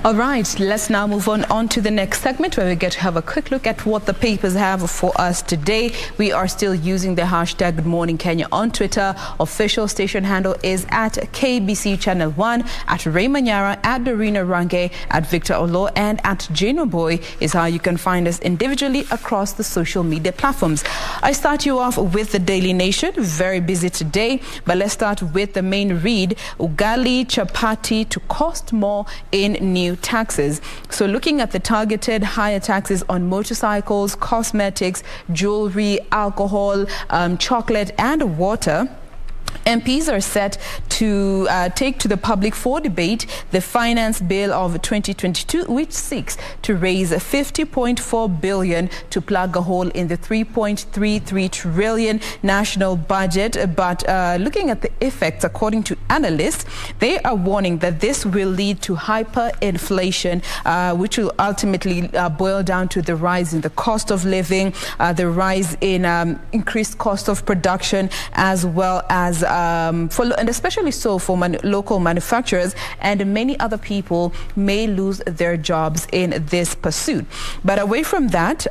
All right, let's now move on to the next segment where we get to have a quick look at what the papers have for us today. We are still using the hashtag Good Morning Kenya on Twitter. Official station handle is at KBC Channel 1, at Ray Manyara, at Dorina Range, at Victor Olo, and at Jane Boy is how you can find us individually across the social media platforms. I start you off with the Daily Nation. Very busy today, but let's start with the main read. Ugali, Chapati to cost more in new taxes. So looking at the targeted higher taxes on motorcycles, cosmetics, jewelry, alcohol, chocolate and water, MPs are set to take to the public for debate the finance bill of 2022, which seeks to raise 50.4 billion to plug a hole in the 3.33 trillion national budget. But looking at the effects, according to analysts, they are warning that this will lead to hyperinflation, which will ultimately boil down to the rise in the cost of living, the rise in increased cost of production, as well as and especially so for local manufacturers, and many other people may lose their jobs in this pursuit. But away from that,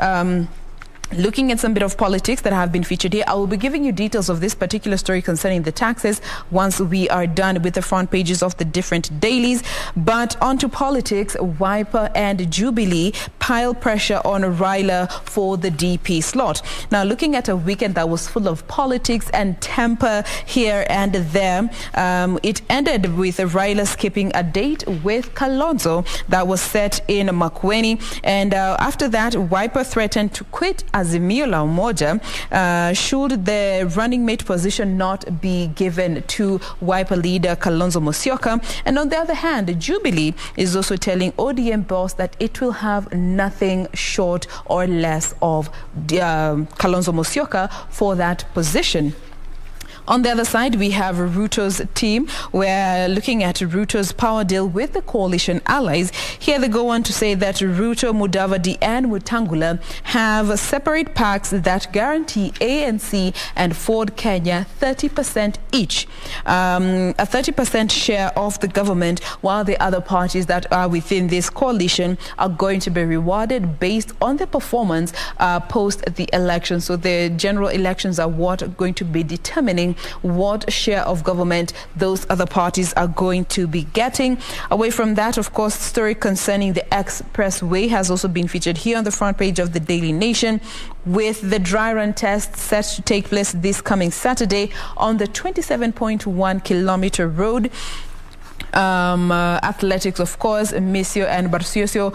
looking at some bit of politics that have been featured here, I will be giving you details of this particular story concerning the taxes once we are done with the front pages of the different dailies. But on to politics, Wiper and Jubilee pile pressure on Raila for the DP slot. Now, looking at a weekend that was full of politics and temper here and there, it ended with Raila skipping a date with Kalonzo that was set in Makueni. And after that, Wiper threatened to quit Azimio la Umoja should the running mate position not be given to Wiper leader Kalonzo Musyoka. And on the other hand, Jubilee is also telling ODM boss that it will have nothing short or less of Kalonzo Musyoka for that position. On the other side, we have Ruto's team. We're looking at Ruto's power deal with the coalition allies. Here they go on to say that Ruto, Mudavadi and Mutangula have separate pacts that guarantee ANC and Ford Kenya 30% each, a 30% share of the government, while the other parties that are within this coalition are going to be rewarded based on their performance post the election. So the general elections are what are going to be determining what share of government those other parties are going to be getting. Away from that, of course, the story concerning the expressway has also been featured here on the front page of the Daily Nation, with the dry run test set to take place this coming Saturday on the 27.1 kilometer road. Athletics, of course, Misio and Barciosio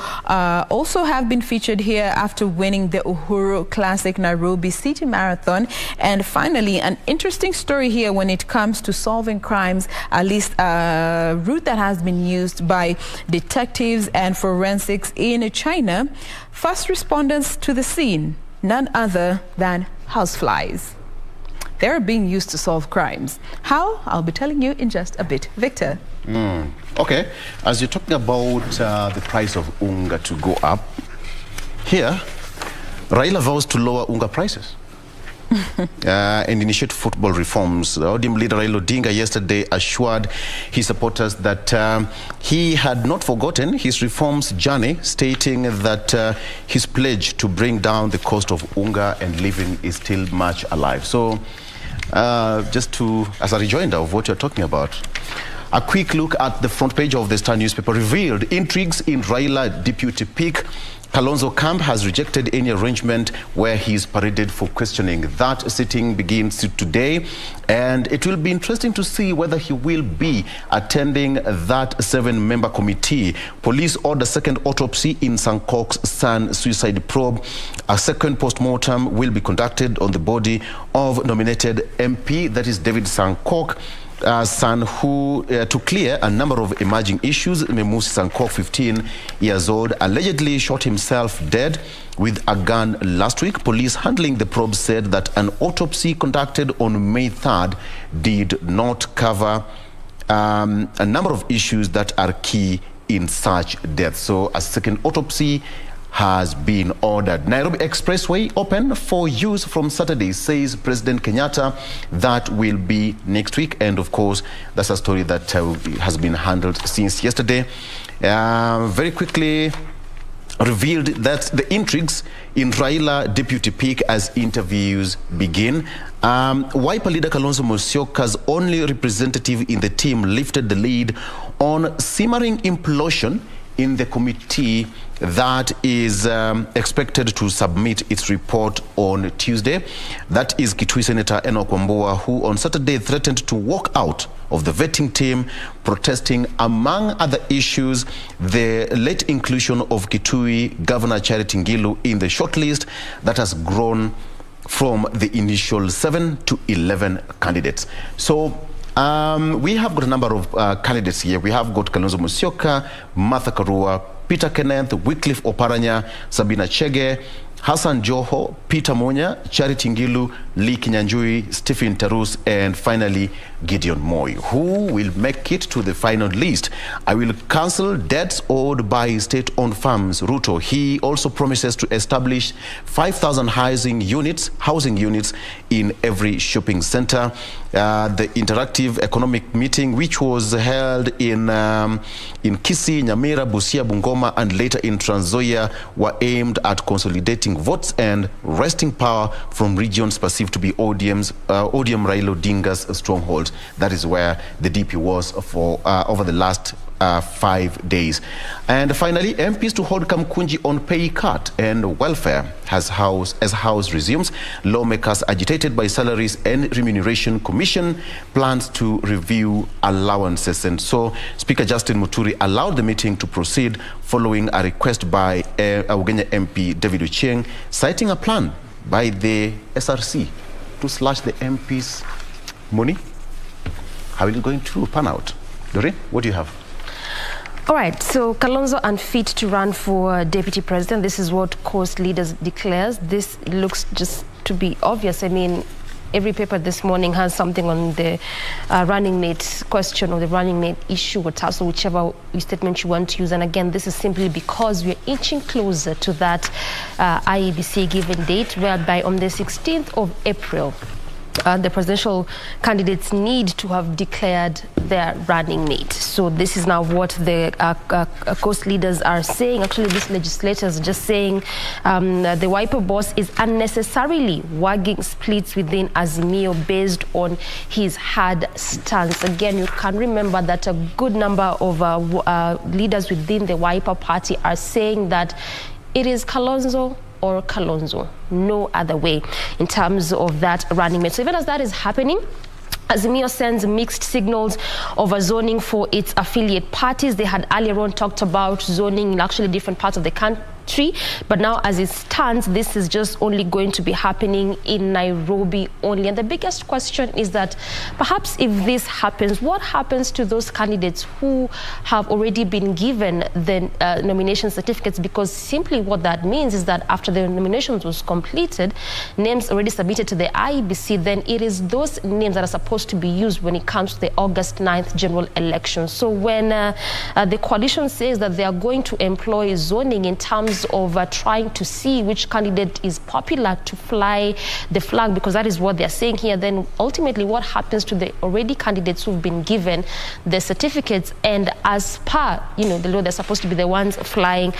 also have been featured here after winning the Uhuru Classic Nairobi City Marathon. And finally, an interesting story here when it comes to solving crimes, at least a route that has been used by detectives and forensics in China. First responders to the scene, none other than houseflies. They're being used to solve crimes. How? I'll be telling you in just a bit. Victor. Okay, as you're talking about the price of Unga to go up, here, Raila vows to lower Unga prices and initiate football reforms. The ODM leader Raila Odinga yesterday assured his supporters that he had not forgotten his reforms journey, stating that his pledge to bring down the cost of Unga and living is still much alive. So, just as a rejoinder of what you're talking about, a quick look at the front page of the Star newspaper revealed intrigues in Raila deputy pick. Kalonzo camp has rejected any arrangement where he is paraded for questioning. That sitting begins today, and it will be interesting to see whether he will be attending that 7-member committee. Police order second autopsy in Sankok's son suicide probe. A second post-mortem will be conducted on the body of nominated MP, that is David Sankok, son, who to clear a number of emerging issues. Memusi Sankok, 15 years old, allegedly shot himself dead with a gun last week. Police handling the probe said that an autopsy conducted on May 3rd did not cover a number of issues that are key in such deaths. So a second autopsy has been ordered. Nairobi Expressway open for use from Saturday, says President Kenyatta. That will be next week. And of course, that's a story that has been handled since yesterday. Very quickly, revealed that the intrigues in Raila deputy peak as interviews begin. Wiper leader Kalonzo Musyoka's only representative in the team lifted the lead on simmering implosion in the committee that is expected to submit its report on Tuesday. That is Kitui Senator Enoch Wamboa, who on Saturday threatened to walk out of the vetting team, protesting, among other issues, the late inclusion of Kitui Governor Charity Ngilu in the shortlist that has grown from the initial 7 to 11 candidates. So we have got a number of candidates here. We have got Kalonzo Musyoka, Martha Karua, Peter Kenneth, Wycliffe Oparanya, Sabina Chege, Hassan Joho, Peter Monya, Charity Ngilu, Lee Kinyanjui, Stephen Tarus, and finally Gideon Moi. Who will make it to the final list? I will cancel debts owed by state-owned farms, Ruto. He also promises to establish 5,000 housing units in every shopping center. The interactive economic meeting, which was held in Kisii, Nyamira, Busia, Bungoma, and later in Trans Nzoia, were aimed at consolidating votes and wresting power from regions perceived to be ODM Raila Odinga's stronghold. That is where the DP was for over the last 5 days. And finally, MPs to hold Kamkunji on pay cut and welfare as House resumes. Lawmakers agitated by Salaries and Remuneration Commission plans to review allowances. And so Speaker Justin Muturi allowed the meeting to proceed following a request by Ugenya MP David Ochieng, citing a plan by the SRC to slash the MP's money. How is it going to pan out? Doreen, what do you have? All right, so Kalonzo unfit to run for deputy president. This is what Coast Leaders declares. This looks just to be obvious. I mean, every paper this morning has something on the running mate question or the running mate issue or tussle, whichever statement you want to use. And again, this is simply because we're inching closer to that IEBC given date, whereby on the 16th of April, the presidential candidates need to have declared their running mate. So this is now what the Coast Leaders are saying. Actually, these legislators are just saying the Wiper boss is unnecessarily wagging splits within Azimio based on his hard stance. Again, you can remember that a good number of leaders within the Wiper party are saying that it is Kalonzo or Kalonzo, no other way in terms of that running mate. So even as that is happening, Azimio sends mixed signals over zoning for its affiliate parties. They had earlier on talked about zoning in actually different parts of the country, but now as it stands, this is just only going to be happening in Nairobi only. And the biggest question is that perhaps if this happens, what happens to those candidates who have already been given the nomination certificates? Because simply what that means is that after the nominations was completed, names already submitted to the IEBC, then it is those names that are supposed to be used when it comes to the August 9th general election. So when the coalition says that they are going to employ zoning in terms of trying to see which candidate is popular to fly the flag, because that is what they're saying here, then ultimately what happens to the already candidates who've been given the certificates, and as per, you know, the law, they're supposed to be the ones flying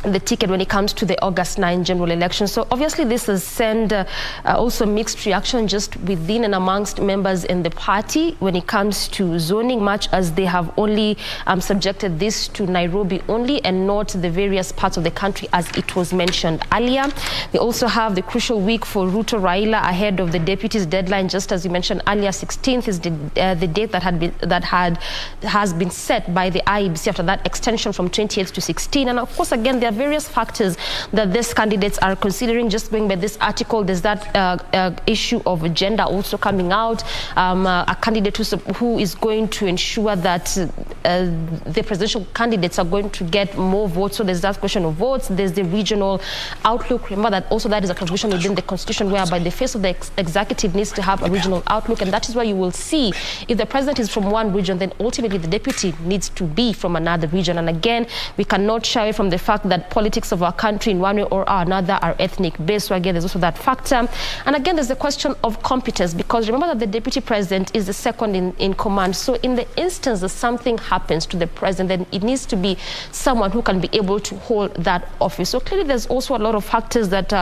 the ticket when it comes to the August 9 general election. So obviously this has sent also mixed reaction just within and amongst members in the party when it comes to zoning, much as they have only subjected this to Nairobi only and not the various parts of the country as it was mentioned earlier. We also have the crucial week for Ruto Raila ahead of the deputies' deadline. Just as you mentioned earlier, 16th is the date that has been set by the IEBC after that extension from 28 to 16. And of course, again, there are various factors that these candidates are considering. Just going by this article, there's that issue of gender also coming out. A candidate who is going to ensure that the presidential candidates are going to get more votes. So there's that question of votes. There's the regional outlook. Remember that also that is a contribution within the constitution, whereby the face of the executive needs to have a regional outlook. And that is why you will see if the president is from one region, then ultimately the deputy needs to be from another region. And again, we cannot shy away from the fact that that politics of our country in one way or another are ethnic based. So again, there's also that factor. And again, there's the question of competence, because remember that the deputy president is the second in command. So in the instance that something happens to the president, then it needs to be someone who can be able to hold that office. So clearly there's also a lot of factors that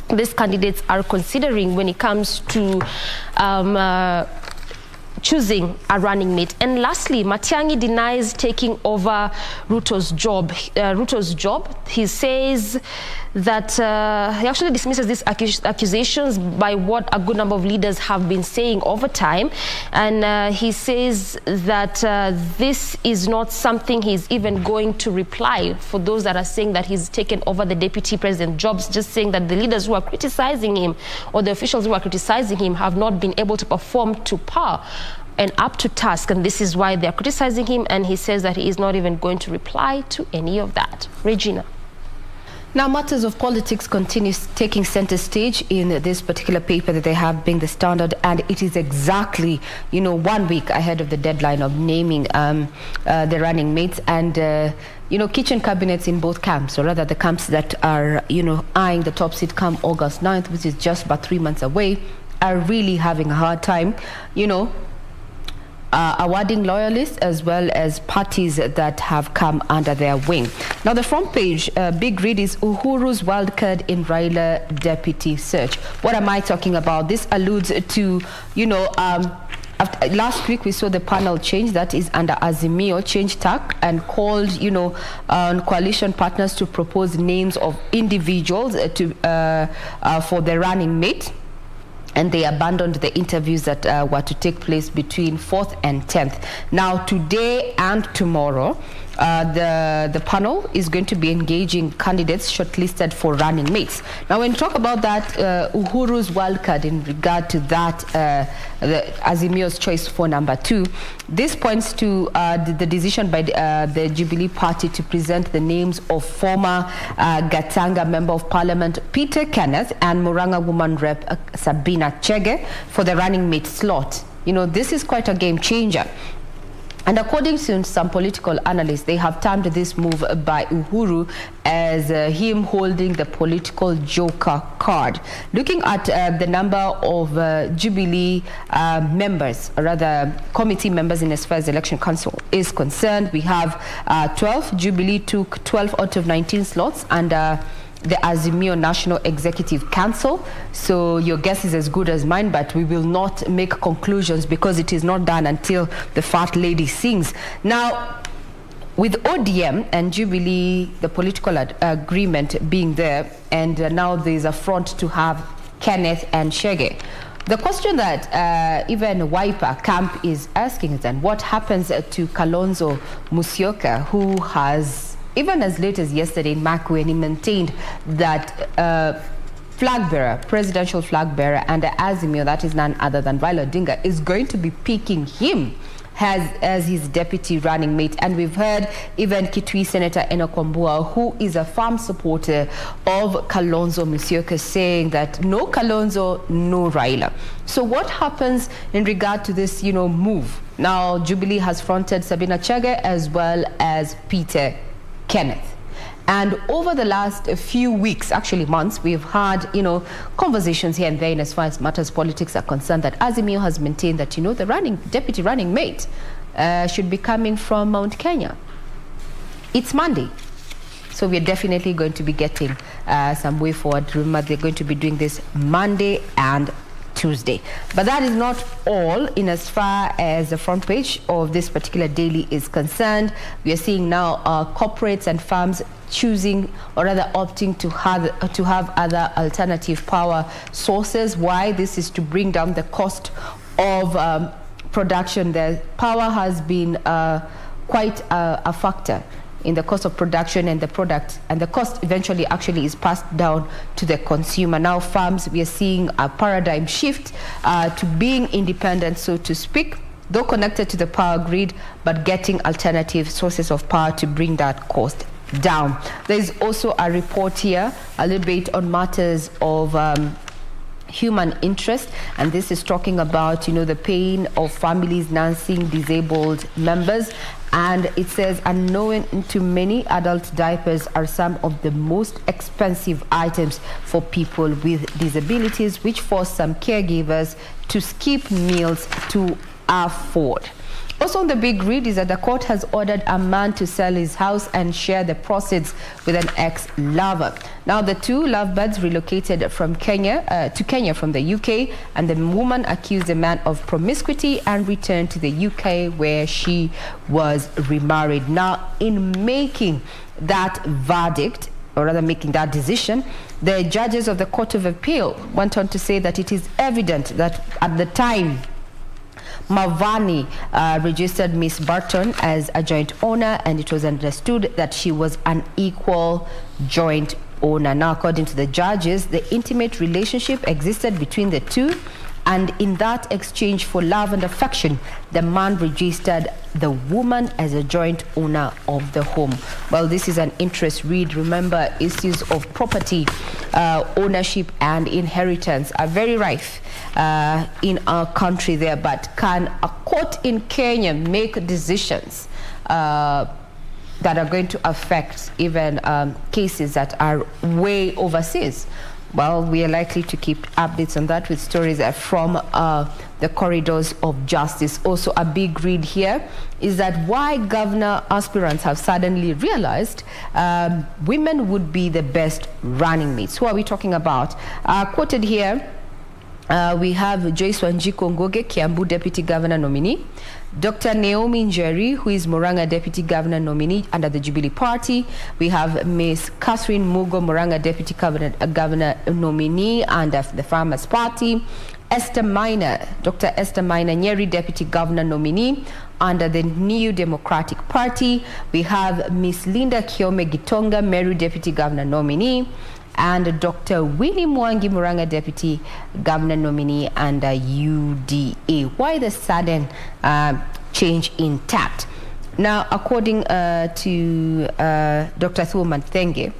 these candidates are considering when it comes to choosing a running mate. And lastly, Matiang'i denies taking over Ruto's job. He says that he actually dismisses these accusations by what a good number of leaders have been saying over time. And he says that this is not something he's even going to reply for those that are saying that he's taken over the deputy president jobs, just saying that the leaders who are criticizing him or the officials who are criticizing him have not been able to perform to par and up to task, and this is why they're criticizing him, and he says that he is not even going to reply to any of that. Regina. Now, matters of politics continues taking center stage in this particular paper that they have, being the Standard, and it is exactly, 1 week ahead of the deadline of naming the running mates, and kitchen cabinets in both camps, or rather the camps that are, eyeing the top seat come August 9th, which is just about 3 months away, are really having a hard time, awarding loyalists as well as parties that have come under their wing. Now, the front page, big read is Uhuru's wildcard in Raila deputy search. What am I talking about? This alludes to, last week we saw the panel change that is under Azimio change tack and called, on coalition partners to propose names of individuals for the running mate. And they abandoned the interviews that were to take place between 4th and 10th. Now, today and tomorrow, the panel is going to be engaging candidates shortlisted for running mates. Now, when we talk about that, Uhuru's wildcard in regard to that, Azimio's choice for number 2, this points to the decision by the Jubilee party to present the names of former Gatanga Member of Parliament Peter Kenneth and Muranga woman rep Sabina Chege for the running mate slot. This is quite a game changer. And according to some political analysts, they have termed this move by Uhuru as him holding the political joker card. Looking at the number of Jubilee members, or rather committee members in as far as the election council is concerned, we have 12. Jubilee took 12 out of 19 slots under the Azimio National Executive Council. So your guess is as good as mine, but we will not make conclusions because it is not done until the fat lady sings. Now, with ODM and Jubilee, the political agreement being there, and now there's a front to have Kenneth and Chege. The question that even Wiper camp is asking is then what happens to Kalonzo Musyoka, who has, even as late as yesterday in Makwe, he maintained that flag bearer, presidential flag bearer under Azimio, that is none other than Raila Odinga, is going to be picking him as his deputy running mate. And we've heard even Kitui Senator Enoch Wambua, who is a firm supporter of Kalonzo Musyoka, saying that no Kalonzo, no Raila. So what happens in regard to this, move? Now, Jubilee has fronted Sabina Chege as well as Peter Kenneth. And over the last few weeks, actually months, we've had, conversations here and there in as far as matters politics are concerned, that Azimio has maintained that, the deputy running mate should be coming from Mount Kenya. It's Monday. So we're definitely going to be getting some way forward. Remember, they're going to be doing this Monday and Tuesday. But that is not all in as far as the front page of this particular daily is concerned. We are seeing now corporates and firms choosing, or rather opting to have other alternative power sources. Why? This is to bring down the cost of production. The power has been quite a factor in the cost of production and the product, and the cost eventually actually is passed down to the consumer. Now farms, we are seeing a paradigm shift to being independent, so to speak, though connected to the power grid, but getting alternative sources of power to bring that cost down. There is also a report here, a little bit on matters of human interest, and this is talking about, the pain of families nursing disabled members And it says, unknown to many, adult diapers are some of the most expensive items for people with disabilities, which force some caregivers to skip meals to afford. Also on the big read is that the court has ordered a man to sell his house and share the proceeds with an ex-lover. Now, the two lovebirds relocated from Kenya to Kenya from the UK, and the woman accused the man of promiscuity and returned to the UK, where she was remarried. Now, in making that verdict, or rather making that decision, the judges of the Court of Appeal went on to say that it is evident that at the time Mavani registered Miss Barton as a joint owner, and it was understood that she was an equal joint owner. Now, according to the judges, the intimate relationship existed between the two, and in that exchange for love and affection, the man registered the woman as a joint owner of the home. Well, this is an interest read. Remember, issues of property ownership and inheritance are very rife in our country there, but can a court in Kenya make decisions that are going to affect even cases that are way overseas? Well, we are likely to keep updates on that with stories from the corridors of justice. Also, a big read here is that why governor aspirants have suddenly realized women would be the best running mates. Who are we talking about? Quoted here, we have Joyce Wanjiku Ngoge, Kiambu Deputy Governor nominee, Dr. Naomi Njeri, who is Murang'a Deputy Governor nominee under the Jubilee Party. We have Ms. Catherine Mugo, Murang'a Deputy Governor nominee under the Farmers Party. Esther Minor, Dr. Esther Minor Nyeri, Deputy Governor nominee under the New Democratic Party. We have Ms. Linda Kiome Gitonga, Meru Deputy Governor nominee, and Dr. Winnie Mwangi, Murang'a Deputy Governor nominee under UDA. Why the sudden change in tact? Now, according to Dr. Thuman Thenge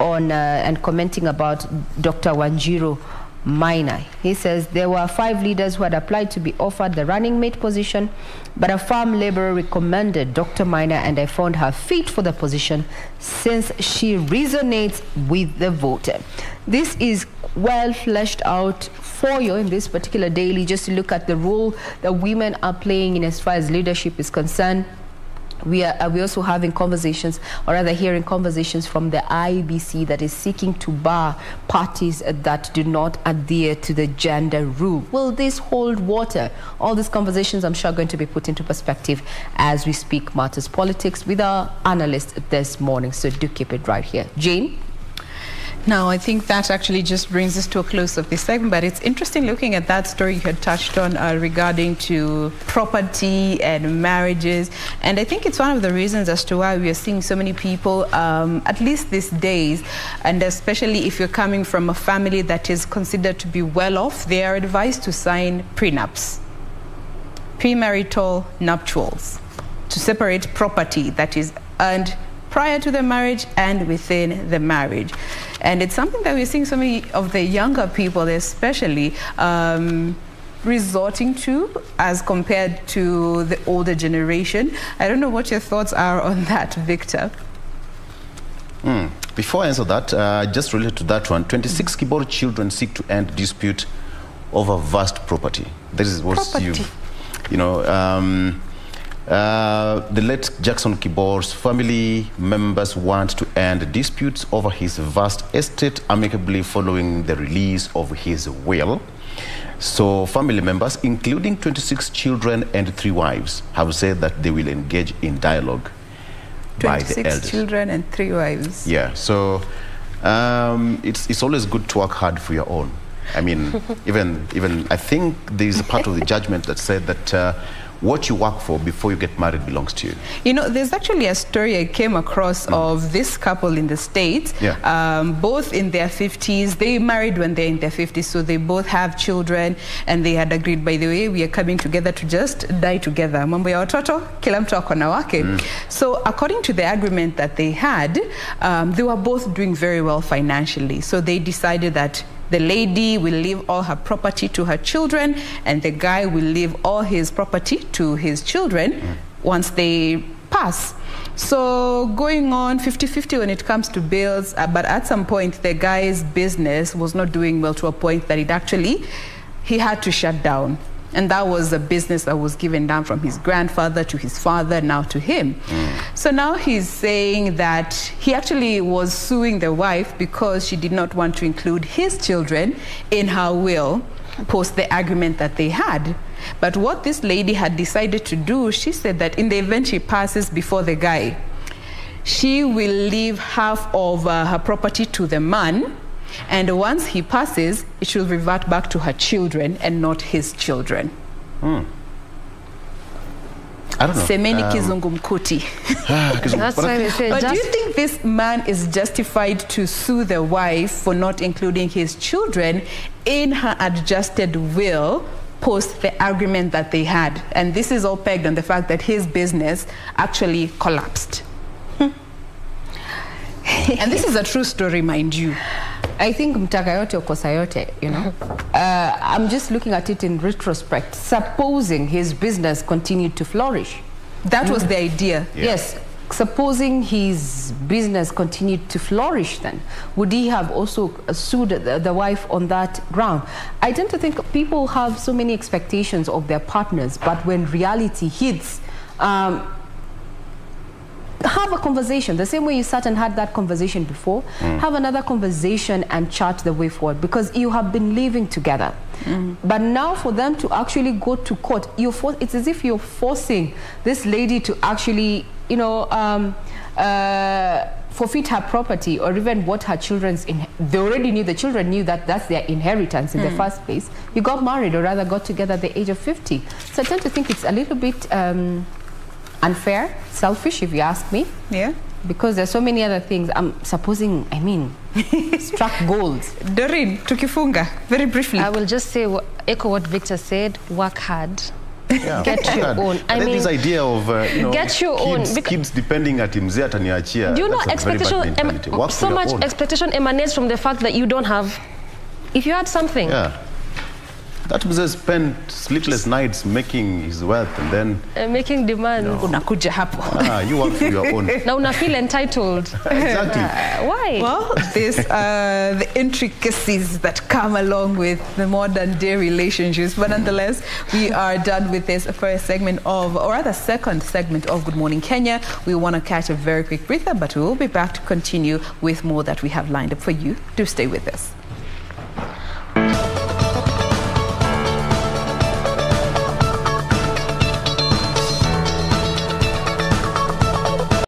on and commenting about Dr. Wanjiru Minor, he says there were 5 leaders who had applied to be offered the running mate position, but a farm laborer recommended Dr. Minor, and I found her fit for the position since she resonates with the voter. This is well fleshed out for you in this particular daily, just to look at the role that women are playing in as far as leadership is concerned. We are also having conversations, or rather hearing conversations from the IBC that is seeking to bar parties that do not adhere to the gender rule. Will this hold water? All these conversations, I'm sure, are going to be put into perspective as we speak Matters Politics with our analyst this morning. So do keep it right here. Jane? Now, I think that actually just brings us to a close of this segment, but it's interesting looking at that story you had touched on regarding to property and marriages. And I think it's one of the reasons as to why we are seeing so many people, at least these days, and especially if you're coming from a family that is considered to be well off, they are advised to sign prenups, premarital nuptials, to separate property that is earned prior to the marriage and within the marriage. And it's something that we're seeing so many of the younger people especially resorting to as compared to the older generation. I don't know what your thoughts are on that, Victor. Before I answer that, just related to that one, 26 Kibor children seek to end dispute over vast property. This is what you know, the late Jackson Kibor's family members want to end disputes over his vast estate amicably following the release of his will. So family members, including 26 children and 3 wives, have said that they will engage in dialogue by the elders. 26 children and 3 wives. Yeah, so it's always good to work hard for your own. I mean, even I think there is a part of the judgment that said that what you work for before you get married belongs to you. You know, there's actually a story I came across of this couple in the States, both in their 50s. They married when they're in their 50s, so they both have children, and they had agreed, by the way, we are coming together to just die together. Mambo ya watoto, kila mtu ako na wake. So according to the agreement that they had, they were both doing very well financially. So they decided that the lady will leave all her property to her children, and the guy will leave all his property to his children once they pass. So going on 50-50 when it comes to bills, but at some point the guy's business was not doing well to a point that he had to shut down. And that was a business that was given down from his grandfather to his father, now to him. So now he's saying that he actually was suing the wife because she did not want to include his children in her will post the agreement that they had. But what this lady had decided to do, she said that in the event she passes before the guy, she will leave half of her property to the man, and once he passes, it should revert back to her children and not his children. I don't know. Semeni kizungu mkuti. That's why they say. But do you think this man is justified to sue the wife for not including his children in her adjusted will post the agreement that they had? And this is all pegged on the fact that his business actually collapsed. And this is a true story, mind you. I think mtaka yote ukosa yote, you know. I'm just looking at it in retrospect. Supposing his business continued to flourish. That was the idea. Yeah. Yes. Supposing his business continued to flourish, then would he have also sued the wife on that ground? I tend to think people have so many expectations of their partners, but when reality hits, have a conversation the same way you sat and had that conversation before. Have another conversation and chart the way forward, because you have been living together. But now for them to actually go to court, it's as if you're forcing this lady to actually, you know, forfeit her property, or even what her children's they already knew, the children knew that that's their inheritance in the first place. You got married, or rather got together at the age of 50. So I tend to think it's a little bit unfair, selfish, if you ask me. Yeah. Because there's so many other things. I'm supposing, I mean, struck gold. Doreen, tukifunga, very briefly. I will just say, echo what Victor said, work hard. Yeah, Get your own. I mean, this idea of you know, get your own. Kids depending at him, do you know, expectation, so much expectation emanates from the fact that you don't have. If you had something. Yeah. That business spent sleepless nights making his wealth, and then making demands. Unakuja hapo. You work for your own. Now una feel entitled. Exactly. Why? Well, this the intricacies that come along with the modern day relationships. But nonetheless, we are done with this first segment of, or rather second segment of Good Morning Kenya. We want to catch a very quick breather, but we will be back to continue with more that we have lined up for you. Do stay with us.